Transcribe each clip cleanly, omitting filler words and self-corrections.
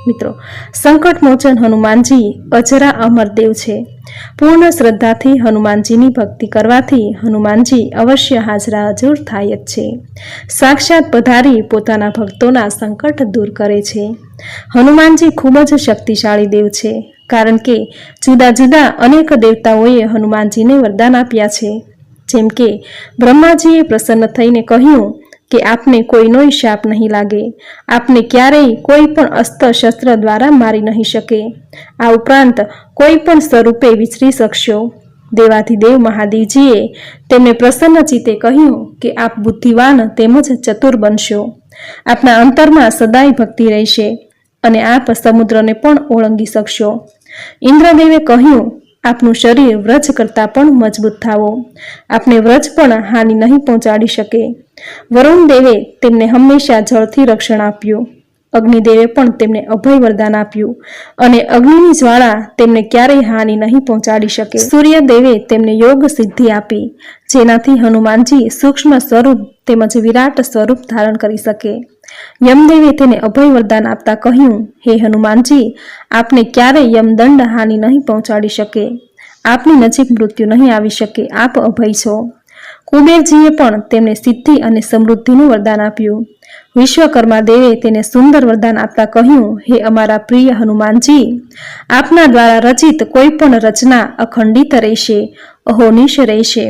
મિત્રો, સંકટ મોચન હનુમાનજી અજરા અમર દેવ છે। પૂર્ણ શ્રદ્ધાથી હનુમાનજીની ભક્તિ કરવાથી હનુમાનજી અવશ્ય હાજરા હજુર થાય જ છે। સાક્ષાત પધારી પોતાના ભક્તોના સંકટ દૂર કરે છે। હનુમાનજી ખૂબ જ શક્તિશાળી દેવ છે, કારણ કે જુદા જુદા અનેક દેવતાઓએ હનુમાનજીને વરદાન આપ્યા છે। જેમ કે બ્રહ્માજીએ પ્રસન્ન થઈને કહ્યું કે આપને કોઈનો શાપ નહીં લાગે, આપને ક્યારેય કોઈ પણ અસ્ત્ર શસ્ત્ર દ્વારા મારી નહીં શકે, આ ઉપરાંત કોઈ પણ સ્વરૂપે વિચરી શકશો। દેવાધિદેવ મહાદેવજીએ તેમને પ્રસન્ન ચિત્તે કહ્યું કે આપ બુદ્ધિવાન તેમજ ચતુર બનશો, આપના અંતરમાં સદાય ભક્તિ રહેશે અને આપ સમુદ્રને પણ ઓળંગી શકશો। ઇન્દ્રદેવે કહ્યું આપનું શરીર વ્રજ કરતાં પણ મજબૂત થાવો, આપને વ્રજ પણ હાનિ નહીં પહોંચાડી શકે। વરુણ દેવે તેમને હંમેશા જળથી રક્ષણ આપ્યું, અગ્નિદેવે પણ તેમને અભય વરદાન આપ્યું અને અગ્નિની જ્વાળા તેમને ક્યારેય હાનિ નહીં પહોંચાડી શકે। સૂર્યદેવે તેમને યોગ સિદ્ધિ આપી, જેનાથી હનુમાનજી સૂક્ષ્મ સ્વરૂપ તેમજ વિરાટ સ્વરૂપ ધારણ કરી શકે। યમદેવે તેને અભય વરદાન આપતા કહ્યું, હે હનુમાનજી, આપને ક્યારેય યમદંડ હાનિ નહીં પહોંચાડી શકે, આપની નજીક મૃત્યુ નહીં આવી શકે, આપ અભય છો। કુબેરજીએ પણ તેમને સિદ્ધિ અને સમૃદ્ધિનું વરદાન આપ્યું। વિશ્વકર્મા દેવે તેને સુંદર વરદાન આપતા કહ્યું, હે અમારા પ્રિય હનુમાનજી, આપના દ્વારા રચિત કોઈ પણ રચના અખંડિત રહેશે, અહોનિશ રહેશે,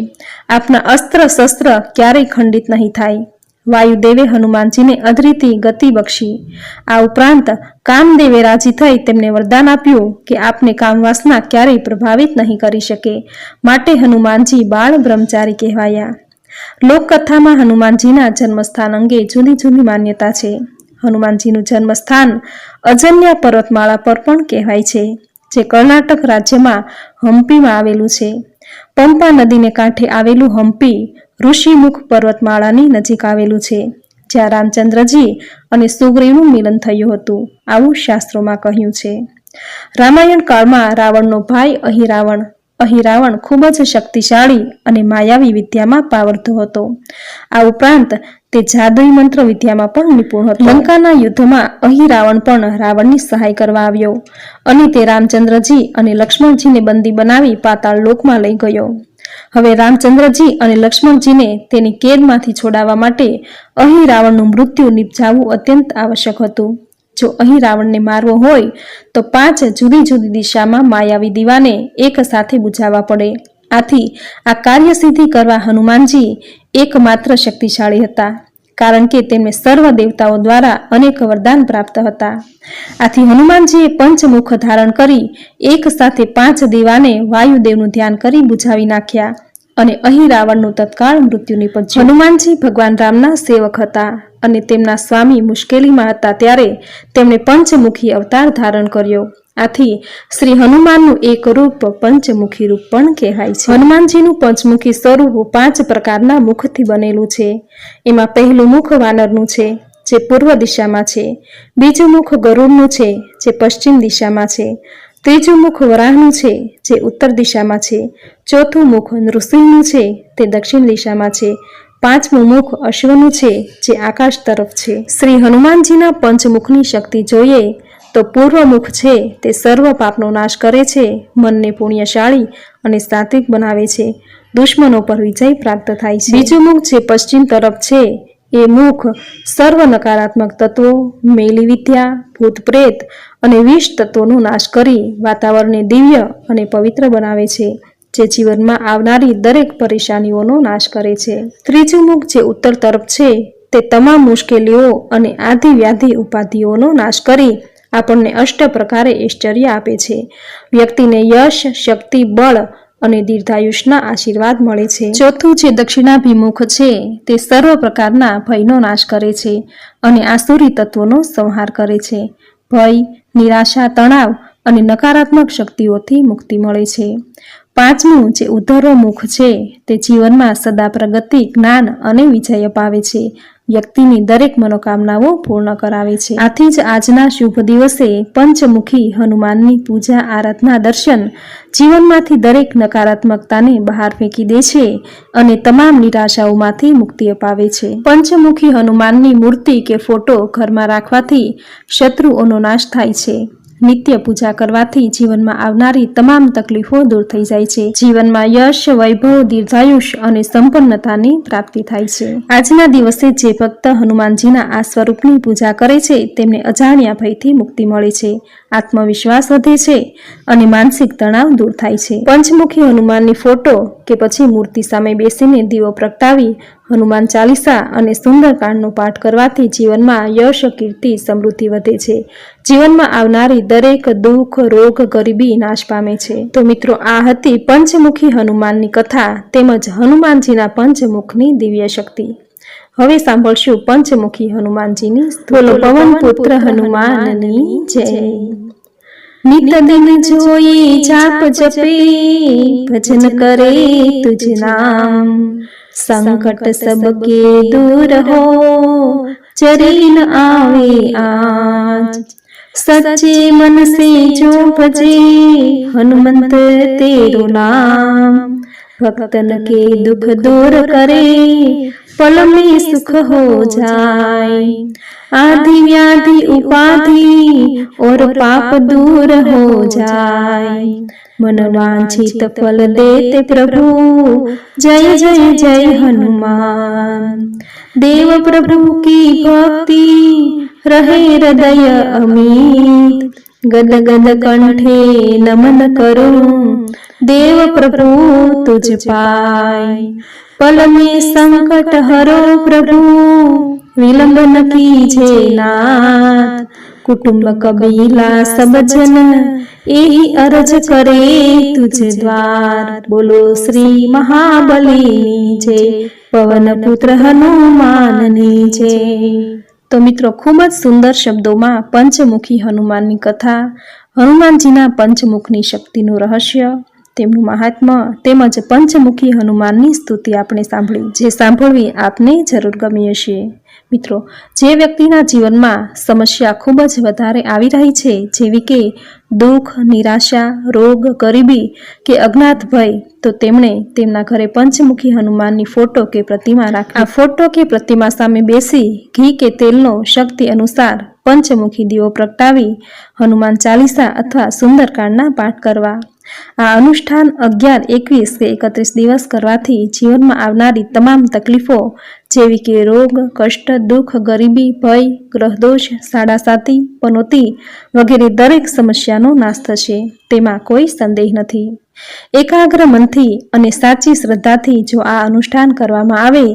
આપના અસ્ત્ર શસ્ત્ર ક્યારેય ખંડિત નહીં થાય। વાયુદેવે હનુમાનજીને અદ્વિતીય ગતિ બક્ષી। આ ઉપરાંત કામદેવે રાજી થઈ તેમને વરદાન આપ્યું કે આપને કામવાસના ક્યારેય પ્રભાવિત નહીં કરી શકે, માટે હનુમાનજી બાળ બ્રહ્મચારી કહેવાયા। લોકકથામાં હનુમાનજીના જન્મસ્થાન અંગે જુદી જુદી માન્યતા છે। હનુમાનજીનું જન્મસ્થાન અજન્યા પર્વતમાળા પર પણ કહેવાય છે, જે કર્ણાટક રાજ્યમાં હમ્પીમાં આવેલું છે। પંપા નદીને કાંઠે આવેલું હમ્પી ઋષિમુખ પર્વતમાળાની નજીક આવેલું છે, જ્યાં રામચંદ્રજી અને સુગ્રીવનું મિલન થયું હતું, આવું શાસ્ત્રોમાં કહ્યું છે। રામાયણ કાળમાં રાવણનો ભાઈ અહિરાવણ ખૂબ જ શક્તિશાળી અને માયાવી વિદ્યામાં પાવરધો હતો। આ ઉપરાંત તે જાદુઈ મંત્ર વિદ્યામાં પણ નિપુણ હતો। લંકાના યુદ્ધમાં અહિરાવણ પણ રાવણની સહાય કરવા આવ્યો અને તે રામચંદ્રજી અને લક્ષ્મણજીને બંદી બનાવી પાતાળ લોકમાં લઈ ગયો। હવે રામચંદ્રજી અને લક્ષ્મણજીને તેની કેદમાંથી છોડાવવા માટે અહિરાવણનું મૃત્યુ નિપજાવવું અત્યંત આવશ્યક હતું। જો અહિરાવણને મારવો હોય તો 5 જુદી જુદી દિશામાં માયાવી દીવાને એક સાથે બુઝાવવા પડે। આથી આ કાર્ય સિદ્ધિ કરવા હનુમાનજી એકમાત્ર શક્તિશાળી હતા, કારણ કે તેમને સર્વ દેવતાઓ દ્વારા અનેક વરદાન પ્રાપ્ત હતા। આથી હનુમાનજીએ પંચમુખ ધારણ કરી એક સાથે 5 દીવાને વાયુદેવનું ધ્યાન કરી બુઝાવી નાખ્યા અને અહિરાવણનું તત્કાળ મૃત્યુ નિપજ્યું। હનુમાનજી ભગવાન રામના સેવક હતા અને તેમના સ્વામી મુશ્કેલીમાં હતા, ત્યારે તેમણે પંચમુખી અવતાર ધારણ કર્યો। આથી શ્રી હનુમાનનું એક રૂપ પંચમુખી રૂપ પણ કહેવાય છે। હનુમાનજીનું પંચમુખી સ્વરૂપ 5 પ્રકારના મુખથી બનેલું છે। એમાં પહેલું મુખ વાનરનું છે, જે પૂર્વ દિશામાં છે। બીજું મુખ ગરુડનું છે, જે પશ્ચિમ દિશામાં છે। ત્રીજું મુખ વરાહનું છે, જે ઉત્તર દિશામાં છે। ચોથું મુખ નૃસિંહનું છે, તે દક્ષિણ દિશામાં છે। પાંચમું મુખ અશ્વનું છે, જે આકાશ તરફ છે। શ્રી હનુમાનજીના પંચમુખની શક્તિ જોઈએ તો પૂર્વ મુખ છે તે સર્વ પાપનો નાશ કરે છે, મનને પુણ્યશાળી અને સાત્વિક બનાવે છે, દુશ્મનો પર વિજય પ્રાપ્ત થાય છે। બીજું મુખ જે પશ્ચિમ તરફ છે એ મુખ સર્વ નકારાત્મક તત્વો, મેલી વિદ્યા, ભૂત પ્રેત અને વિષ તત્વોનો નાશ કરી વાતાવરણને દિવ્ય અને પવિત્ર બનાવે છે, જે જીવનમાં આવનારી દરેક પરેશાનીઓનો નાશ કરે છે। ત્રીજું મુખ જે ઉત્તર તરફ છે તે તમામ મુશ્કેલીઓ અને આદિ વ્યાધિ ઉપાધિઓનો નાશ કરી આપણને અષ્ટ પ્રકારે ઐશ્વર્ય આપે છે। વ્યક્તિને યશ, શક્તિ, બળ અને દીર્ઘાયુષના આશીર્વાદ મળે છે। ચોથું જે દક્ષિણાભિમુખ છે તે સર્વ પ્રકારના ભયનો નાશ કરે છે અને આસુરી તત્વોનો સંહાર કરે છે। ભય, નિરાશા, તણાવ અને નકારાત્મક શક્તિઓથી મુક્તિ મળે છે। પાંચમું જે ઉધર્વ મુખ છે તે જીવનમાં સદા પ્રગતિ, જ્ઞાન અને વિજય અપાવે છે વ્યક્તિની દરેક મનોકામનાઓ પૂર્ણ કરાવે છે। આથી જ આજના શુભ દિવસે પંચમુખી હનુમાનની પૂજા આરાધના દર્શન જીવનમાંથી દરેક નકારાત્મકતાને બહાર ફેંકી દે છે અને તમામ નિરાશાઓમાંથી મુક્તિ અપાવે છે। પંચમુખી હનુમાનની મૂર્તિ કે ફોટો ઘરમાં રાખવાથી શત્રુઓનો નાશ થાય છે। નિત્ય પૂજા કરવાથી જીવનમાં આવનારી તમામ તકલીફો દૂર થઈ જાય છે। જીવનમાં યશ, વૈભવ, દીર્ઘાયુષ અને સંપન્નતાની પ્રાપ્તિ થાય છે। આજના દિવસે જે ભક્ત હનુમાનજીના આ સ્વરૂપની પૂજા કરે છે તેમને અજાણ્યા ભયથી મુક્તિ મળે છે, આત્મવિશ્વાસ વધે છે અને માનસિક તણાવ દૂર થાય છે। પંચમુખી હનુમાનની ફોટો કે પછી મૂર્તિ સામે બેસીને દીવો પ્રગટાવી હનુમાન ચાલીસા અને સુંદરકાંડનો પાઠ કરવાથી જીવનમાં યશ, કીર્તિ, સમૃદ્ધિ વધે છે। જીવનમાં આવનારી દરેક દુઃખ, રોગ, ગરીબી નાશ પામે છે। તો મિત્રો, આ હતી પંચમુખી હનુમાનની કથા તેમજ હનુમાનજીના પંચમુખની દિવ્ય શક્તિ। હવે સાંભળશું પંચમુખી હનુમાનજીની સ્તુતિ। બોલો પવન પુત્ર હનુમાનની જય। નિત દિન જોઈ જાપ જપે, ભજન કરે તુજ નામ। संकट सबके दूर हो, चरी न आवे आज। सच्चे मन से जो भजे, हनुमंत तेरो नाम। भक्तन के दुख दूर करे, पल में सुख हो जाए। आदि व्याधि उपाधि और पाप दूर हो जाए। मन वांछित फल देते प्रभु, जय जय जय हनुमान। देव प्रभु की भक्ति रहे हृदय अमित, गद गद कंठे नमन करूं, देव प्रभु तुझ पाय। पल में संकट हरो प्रभु, विलंब न कीजे नाथ। कुटुंब कबीला सब जन, यही अरज करे तुझ द्वार। बोलो श्री महाबली जय, पवन पुत्र हनुमाननी जय। तो मित्रों, खूब ज सुंदर शब्दों में पंचमुखी हनुमाननी कथा, हनुमानजीना पंचमुखनी शक्तिનું રહસ્ય, તેમનું મહાત્મ્ય તેમજ પંચમુખી હનુમાનની સ્તુતિ આપણે સાંભળી, જે સાંભળવી આપને જરૂર ગમી હશે। મિત્રો, જે વ્યક્તિના જીવનમાં સમસ્યા ખૂબ જ વધારે આવી રહી છે, જેવી કે દુઃખ, નિરાશા, રોગ, ગરીબી કે અજ્ઞાત ભય, તો તેમણે તેમના ઘરે પંચમુખી હનુમાનની ફોટો કે પ્રતિમા રાખવી। આ ફોટો કે પ્રતિમા સામે બેસી ઘી કે તેલનો શક્તિ અનુસાર પંચમુખી દીવો પ્રગટાવી હનુમાન ચાલીસા અથવા સુંદરકાંડના પાઠ કરવા। આ અનુષ્ઠાન 11, 21 કે 31 દિવસ કરવાથી જીવનમાં આવનારી તમામ તકલીફો જેવી કે રોગ, કષ્ટ, દુઃખ, ગરીબી, ભય, ગ્રહદોષ, સાડાસાતી, પનોતી વગેરે દરેક સમસ્યાનો નાશ થશે, તેમાં કોઈ સંદેહ નથી। એકાગ્ર મનથી અને સાચી શ્રદ્ધાથી જો આ અનુષ્ઠાન કરવામાં આવે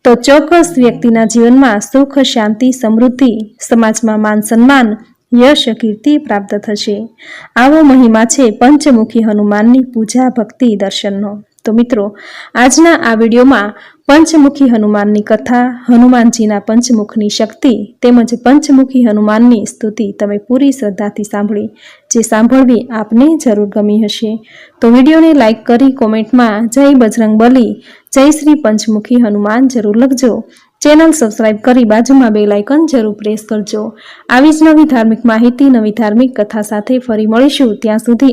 તો ચોક્કસ વ્યક્તિના જીવનમાં સુખ, શાંતિ, સમૃદ્ધિ, સમાજમાં માન સન્માન, યશ, કીર્તિ પ્રાપ્ત થશે। આવો મહિમા છે પંચમુખી હનુમાનની પૂજા, ભક્તિ, દર્શનનો। તો મિત્રો, આજના આ વિડીયોમાં પંચમુખી હનુમાનની કથા, હનુમાનજીના પંચમુખની શક્તિ તેમજ પંચમુખી હનુમાનની સ્તુતિ તમે પૂરી શ્રદ્ધાથી સાંભળી, જે સાંભળવી આપને જરૂર ગમી હશે। તો વિડીયોને લાઈક કરી કોમેન્ટમાં જય બજરંગબલી, જય શ્રી પંચમુખી હનુમાન જરૂર લખજો। ચેનલ સબસ્ક્રાઇબ કરી બાજુમાં બેલ આઇકન જરૂર પ્રેસ કરજો। આવી જ નવી ધાર્મિક માહિતી, નવી ધાર્મિક કથા સાથે ફરી મળીશું। ત્યાં સુધી